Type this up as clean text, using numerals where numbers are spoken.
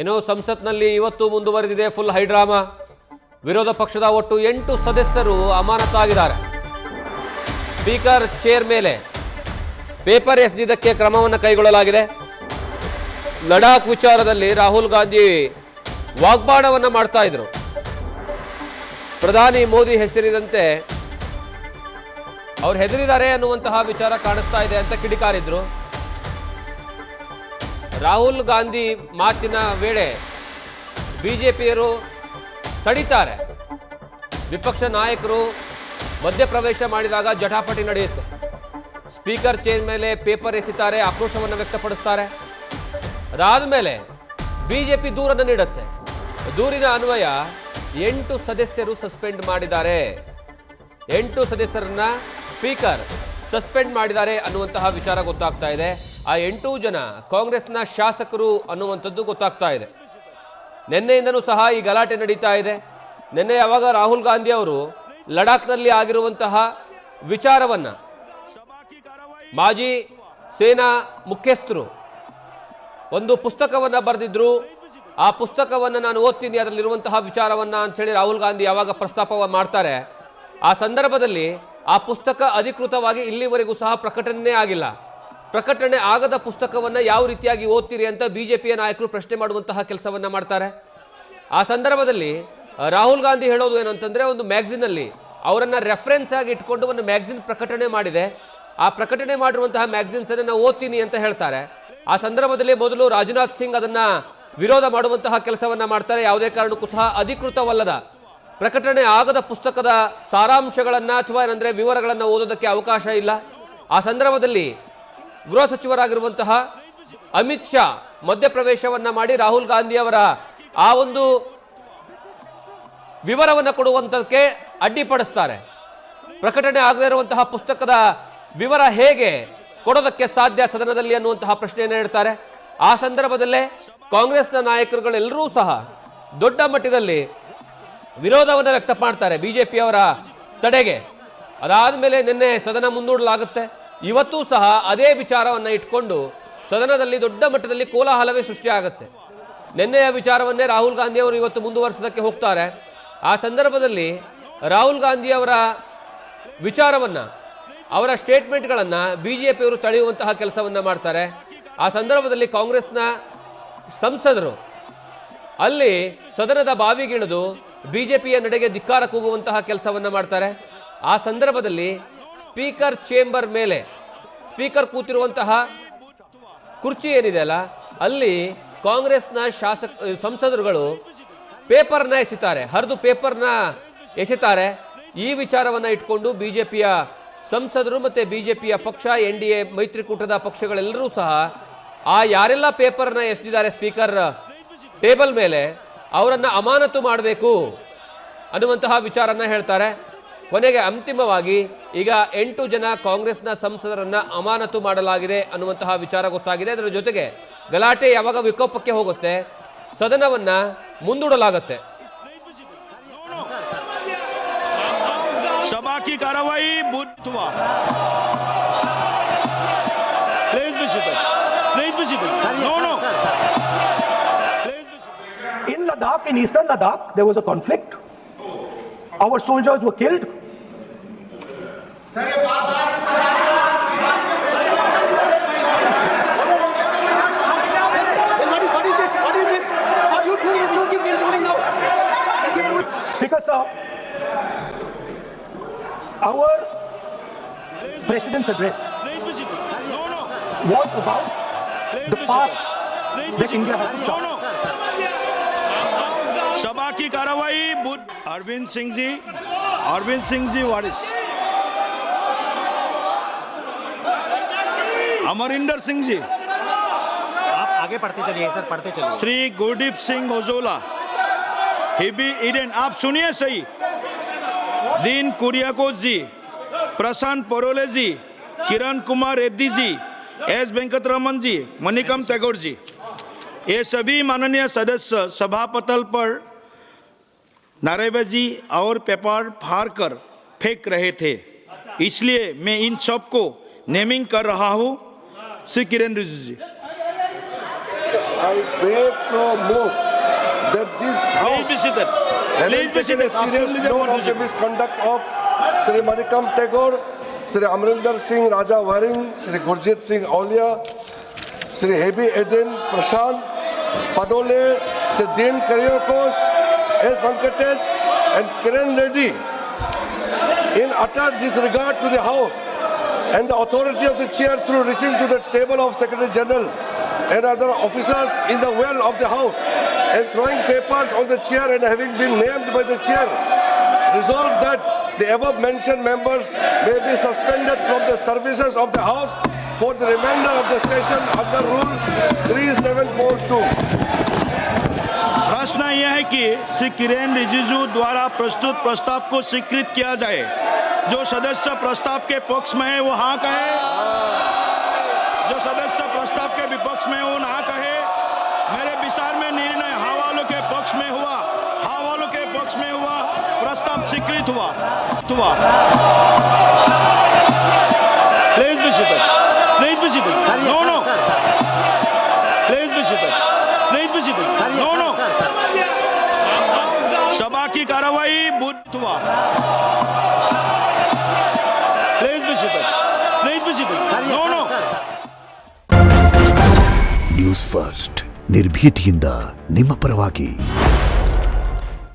ಇನ್ನು ಸಂಸತ್ನಲ್ಲಿ ಇವತ್ತು ಮುಂದುವರೆದಿದೆ ಫುಲ್ ಹೈಡ್ರಾಮಾ. ವಿರೋಧ ಪಕ್ಷದ ಒಟ್ಟು 8 ಸದಸ್ಯರು ಅಮಾನತಾಗಿದ್ದಾರೆ. ಸ್ಪೀಕರ್ ಚೇರ್ ಮೇಲೆ ಪೇಪರ್ ಎಸೆದಿದ್ದಕ್ಕೆ ಕ್ರಮವನ್ನು ಕೈಗೊಳ್ಳಲಾಗಿದೆ. ಲಡಾಖ್ ವಿಚಾರದಲ್ಲಿ ರಾಹುಲ್ ಗಾಂಧಿ ವಾಗ್ಬಾಣವನ್ನು ಮಾಡ್ತಾ ಇದ್ರು. ಪ್ರಧಾನಿ ಮೋದಿ ಹೆಸರಿದಂತೆ ಅವ್ರು ಹೆದರಿದ್ದಾರೆ ಅನ್ನುವಂತಹ ವಿಚಾರ ಕಾಣಿಸ್ತಾ ಇದೆ ಅಂತ ಕಿಡಿಕಾರಿದ್ರು. ರಾಹುಲ್ ಗಾಂಧಿ ಮಾತಿನ ವೇಳೆ ಬಿಜೆಪಿಯರು ತಡೀತಾರೆ. ವಿಪಕ್ಷ ನಾಯಕರು ಮಧ್ಯಪ್ರವೇಶ ಮಾಡಿದಾಗ ಜಟಾಪಟಿ ನಡೆಯುತ್ತೆ. ಸ್ಪೀಕರ್ ಚೇರ್ ಮೇಲೆ ಪೇಪರ್ ಎಸೆತಾರೆ, ಆಕ್ರೋಶವನ್ನು ವ್ಯಕ್ತಪಡಿಸ್ತಾರೆ. ಅದಾದ ಮೇಲೆ ಬಿಜೆಪಿ ದೂರನ್ನು ನೀಡುತ್ತೆ. ದೂರಿನ ಅನ್ವಯ 8 ಸದಸ್ಯರು ಸಸ್ಪೆಂಡ್ ಮಾಡಿದ್ದಾರೆ. 8 ಸದಸ್ಯರನ್ನ ಸ್ಪೀಕರ್ ಸಸ್ಪೆಂಡ್ ಮಾಡಿದ್ದಾರೆ ಅನ್ನುವಂತಹ ವಿಚಾರ ಗೊತ್ತಾಗ್ತಾ ಇದೆ. ಆ 8 ಜನ ಕಾಂಗ್ರೆಸ್ನ ಶಾಸಕರು ಅನ್ನುವಂಥದ್ದು ಗೊತ್ತಾಗ್ತಾ ಇದೆ. ನಿನ್ನೆಯಿಂದನೂ ಸಹ ಈ ಗಲಾಟೆ ನಡೀತಾ ಇದೆ. ನಿನ್ನೆ ಯಾವಾಗ ರಾಹುಲ್ ಗಾಂಧಿ ಅವರು ಲಡಾಖ್ನಲ್ಲಿ ಆಗಿರುವಂತಹ ವಿಚಾರವನ್ನು ಮಾಜಿ ಸೇನಾ ಮುಖ್ಯಸ್ಥರು ಒಂದು ಪುಸ್ತಕವನ್ನು ಬರೆದಿದ್ರು. ಆ ಪುಸ್ತಕವನ್ನು ನಾನು ಓದ್ತೀನಿ, ಅದರಲ್ಲಿರುವಂತಹ ವಿಚಾರವನ್ನು ಅಂಥೇಳಿ ರಾಹುಲ್ ಗಾಂಧಿ ಯಾವಾಗ ಪ್ರಸ್ತಾಪ ಮಾಡ್ತಾರೆ, ಆ ಸಂದರ್ಭದಲ್ಲಿ ಆ ಪುಸ್ತಕ ಅಧಿಕೃತವಾಗಿ ಇಲ್ಲಿವರೆಗೂ ಸಹ ಪ್ರಕಟಣೆ ಆಗಿಲ್ಲ. ಪ್ರಕಟಣೆ ಆಗದ ಪುಸ್ತಕವನ್ನು ಯಾವ ರೀತಿಯಾಗಿ ಓದ್ತೀರಿ ಅಂತ ಬಿಜೆಪಿಯ ನಾಯಕರು ಪ್ರಶ್ನೆ ಮಾಡುವಂತಹ ಕೆಲಸವನ್ನು ಮಾಡ್ತಾರೆ. ಆ ಸಂದರ್ಭದಲ್ಲಿ ರಾಹುಲ್ ಗಾಂಧಿ ಹೇಳೋದು ಏನಂತಂದರೆ, ಒಂದು ಮ್ಯಾಗ್ಝಿನಲ್ಲಿ ಅವರನ್ನು ರೆಫರೆನ್ಸ್ ಆಗಿ ಇಟ್ಕೊಂಡು ಒಂದು ಮ್ಯಾಗ್ಝಿನ್ ಪ್ರಕಟಣೆ ಮಾಡಿದೆ. ಆ ಪ್ರಕಟಣೆ ಮಾಡಿರುವಂತಹ ಮ್ಯಾಗ್ಝಿನ್ಸನ್ನು ನಾನು ಓದ್ತೀನಿ ಅಂತ ಹೇಳ್ತಾರೆ. ಆ ಸಂದರ್ಭದಲ್ಲಿ ಮೊದಲು ರಾಜನಾಥ್ ಸಿಂಗ್ ಅದನ್ನು ವಿರೋಧ ಮಾಡುವಂತಹ ಕೆಲಸವನ್ನು ಮಾಡ್ತಾರೆ. ಯಾವುದೇ ಕಾರಣಕ್ಕೂ ಸಹ ಅಧಿಕೃತವಲ್ಲದ ಪ್ರಕಟಣೆ ಆಗದ ಪುಸ್ತಕದ ಸಾರಾಂಶಗಳನ್ನು ಅಥವಾ ಏನಂದರೆ ವಿವರಗಳನ್ನು ಓದೋದಕ್ಕೆ ಅವಕಾಶ ಇಲ್ಲ. ಆ ಸಂದರ್ಭದಲ್ಲಿ ಗೃಹ ಸಚಿವರಾಗಿರುವಂತಹ ಅಮಿತ್ ಶಾ ಮಧ್ಯಪ್ರವೇಶವನ್ನು ಮಾಡಿ ರಾಹುಲ್ ಗಾಂಧಿ ಅವರ ಆ ಒಂದು ವಿವರವನ್ನು ಕೊಡುವಂಥಕ್ಕೆ ಅಡ್ಡಿಪಡಿಸ್ತಾರೆ. ಪ್ರಕಟಣೆ ಆಗದೇ ಇರುವಂತಹ ಪುಸ್ತಕದ ವಿವರ ಹೇಗೆ ಕೊಡೋದಕ್ಕೆ ಸಾಧ್ಯ ಸದನದಲ್ಲಿ ಅನ್ನುವಂತಹ ಪ್ರಶ್ನೆಯನ್ನು ಹೇಳ್ತಾರೆ. ಆ ಸಂದರ್ಭದಲ್ಲೇ ಕಾಂಗ್ರೆಸ್ನ ನಾಯಕರುಗಳೆಲ್ಲರೂ ಸಹ ದೊಡ್ಡ ಮಟ್ಟದಲ್ಲಿ ವಿರೋಧವನ್ನು ವ್ಯಕ್ತಪಡ್ತಾರೆ ಬಿಜೆಪಿಯವರ ತಡೆಗೆ. ಅದಾದ ಮೇಲೆ ನಿನ್ನೆ ಸದನ ಮುಂದೂಡಲಾಗುತ್ತೆ. ಇವತ್ತೂ ಸಹ ಅದೇ ವಿಚಾರವನ್ನು ಇಟ್ಕೊಂಡು ಸದನದಲ್ಲಿ ದೊಡ್ಡ ಮಟ್ಟದಲ್ಲಿ ಕೋಲಾಹಲವೇ ಸೃಷ್ಟಿಯಾಗುತ್ತೆ. ನಿನ್ನೆಯ ವಿಚಾರವನ್ನೇ ರಾಹುಲ್ ಗಾಂಧಿ ಅವರು ಇವತ್ತು ಮುಂದುವರಿಸೋದಕ್ಕೆ ಹೋಗ್ತಾರೆ. ಆ ಸಂದರ್ಭದಲ್ಲಿ ರಾಹುಲ್ ಗಾಂಧಿ ಅವರ ವಿಚಾರವನ್ನು, ಅವರ ಸ್ಟೇಟ್ಮೆಂಟ್ಗಳನ್ನು ಬಿಜೆಪಿಯವರು ತಡೆಯುವಂತಹ ಕೆಲಸವನ್ನು ಮಾಡ್ತಾರೆ. ಆ ಸಂದರ್ಭದಲ್ಲಿ ಕಾಂಗ್ರೆಸ್ನ ಸಂಸದರು ಅಲ್ಲಿ ಸದನದ ಬಾವಿಗಿಳಿದು ಬಿಜೆಪಿಯ ನಡೆಗೆ ಧಿಕ್ಕಾರ ಕೂಗುವಂತಹ ಕೆಲಸವನ್ನು ಮಾಡ್ತಾರೆ. ಆ ಸಂದರ್ಭದಲ್ಲಿ ಸ್ಪೀಕರ್ ಚೇಂಬರ್ ಮೇಲೆ ಸ್ಪೀಕರ್ ಕೂತಿರುವಂತಹ ಕುರ್ಚಿ ಏನಿದೆ ಅಲ್ಲ, ಅಲ್ಲಿ ಕಾಂಗ್ರೆಸ್ನ ಸಂಸದರುಗಳು ಪೇಪರ್ನ ಎಸೆತಾರೆ, ಹರಿದು ಪೇಪರ್ನ ಎಸೆತಾರೆ. ಈ ವಿಚಾರವನ್ನು ಇಟ್ಕೊಂಡು ಬಿಜೆಪಿಯ ಸಂಸದರು ಮತ್ತು ಬಿಜೆಪಿಯ ಪಕ್ಷ NDA ಮೈತ್ರಿಕೂಟದ ಪಕ್ಷಗಳೆಲ್ಲರೂ ಸಹ ಆ ಯಾರೆಲ್ಲ ಪೇಪರ್ನ ಎಸೆದಿದ್ದಾರೆ ಸ್ಪೀಕರ್ ಟೇಬಲ್ ಮೇಲೆ ಅವರನ್ನು ಅಮಾನತು ಮಾಡಬೇಕು ಅನ್ನುವಂತಹ ವಿಚಾರನ ಹೇಳ್ತಾರೆ. ಕೊನೆಗೆ ಅಂತಿಮವಾಗಿ ಈಗ 8 ಜನ ಕಾಂಗ್ರೆಸ್ನ ಸಂಸದರನ್ನು ಅಮಾನತು ಮಾಡಲಾಗಿದೆ ಅನ್ನುವಂತಹ ವಿಚಾರ ಗೊತ್ತಾಗಿದೆ. ಅದರ ಜೊತೆಗೆ ಗಲಾಟೆ ಯಾವಾಗ ವಿಕೋಪಕ್ಕೆ ಹೋಗುತ್ತೆ, ಸದನವನ್ನು ಮುಂದೂಡಲಾಗುತ್ತೆ. सभा की कार्रवाई बुधवार In Ladakh, in eastern Ladakh, there was a conflict. Our soldiers were killed. Speaker sir, our president's address was about the path that India has to chart. सभा की कार्रवाई अरविंद सिंह जी वारिस, अमरिंदर सिंह जी, आप आगे पढ़ते चलिए सर, पढ़ते चलिए। श्री गुरदीप सिंह ओजोला, हिबी ईडन, आप सुनिए सही, दीन कुरियाकोस जी, प्रशांत परोले जी, किरण कुमार रेड्डी जी, एस वेंकटरमन जी, मणिकम टैगोर जी, ये सभी माननीय सदस्य सभापटल पर नारेबाजी और पेपर फाड़ कर फेंक रहे थे, इसलिए मैं इन सब को नेमिंग कर रहा हूँ। श्री किरण रिजिजू जी। I beg to move that this Please be House seated. Please be has taken seated. a serious note of the misconduct of Sri Manikam Tagore, Sri Amrinder Singh Raja Waring, Sri Gurjit Singh Aulia, Sri Hebi Eden Prashant, Padole, Sri Dean Karyakos, S. Venkatesh, and Kiran Reddy in utter disregard to the House and the authority of the chair through reaching to the table of Secretary General and other officers in the well of the House and throwing papers on the chair and having been named by the chair, resolved that the above mentioned members may be suspended from the services of the House for the remainder of the session under Rule 3742. प्रश्न यह है कि श्री किरेन रिजिजू द्वारा प्रस्तुत प्रस्ताव को स्वीकृत किया जाए। जो सदस्य प्रस्ताव के पक्ष में है वो हाँ कहे, जो सदस्य प्रस्ताव के विपक्ष में है वो ना कहे। मेरे विचार में निर्णय हाँ वालों के पक्ष में हुआ, हाँ वालों के पक्ष में हुआ, प्रस्ताव स्वीकृत हुआ। Please be seated, please be seated. No no, please be seated, please be seated. No no, सभा की कार्रवाई बुध हुआ। Please be seated, please be seated. No no. News First ನಿರ್ಭೀತಿಯಿಂದ ನಿಮ್ಮ ಪರವಾಗಿ।